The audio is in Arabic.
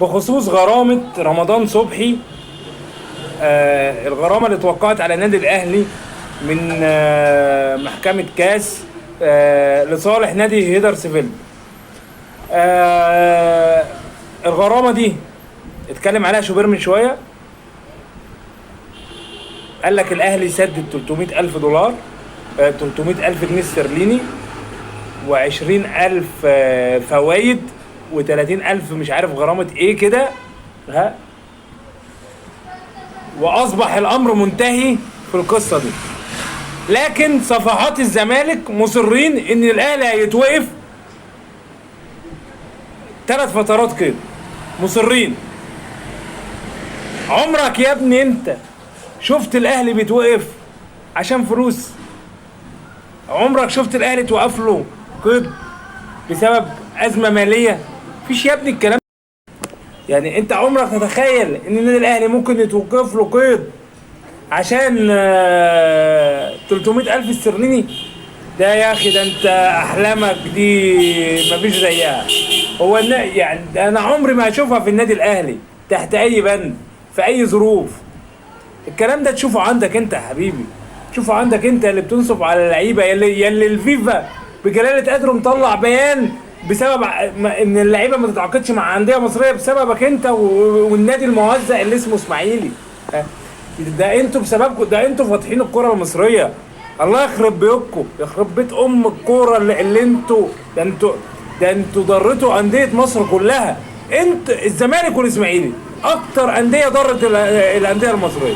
بخصوص غرامة رمضان صبحي. الغرامة اللي اتوقعت على النادي الأهلي من محكمة كاس لصالح نادي هيدرسفيلد. الغرامة دي اتكلم عليها شوبير من شوية، قال لك الأهلي سدد 300 ألف دولار، 300 ألف جنيه استرليني، و20 ألف فوايد، و30 ألف مش عارف غرامة ايه كده. ها، واصبح الامر منتهي في القصه دي. لكن صفحات الزمالك مصرين ان الاهلي هيتوقف 3 فترات كده، مصرين. عمرك يا ابني انت شفت الاهلي بيتوقف عشان فلوس؟ عمرك شفت الاهلي توقف له قيد بسبب ازمه ماليه؟ مفيش يا ابني الكلام. يعني انت عمرك تتخيل ان النادي الاهلي ممكن يتوقف له قيد عشان 300 الف استرليني؟ ده يا اخي ده انت احلامك دي مفيش زيها. هو يعني انا عمري ما اشوفها في النادي الاهلي تحت اي بند في اي ظروف. الكلام ده تشوفه عندك انت يا حبيبي، تشوفه عندك انت اللي بتنصب على اللعيبه، يلي الفيفا بجلاله قدره مطلع بيان بسبب ان اللعيبه ما تتعاقدش مع انديه مصريه بسببك انت والنادي الموزع اللي اسمه اسماعيلي. ده انتوا بسببكم، ده انتوا فاتحين الكره المصريه. الله يخرب بيوتكم، يخرب بيت ام الكوره اللي انتوا ده انتوا ضرتوا انديه مصر كلها. انت الزمالك والاسماعيلي اكتر انديه ضرت الانديه المصريه.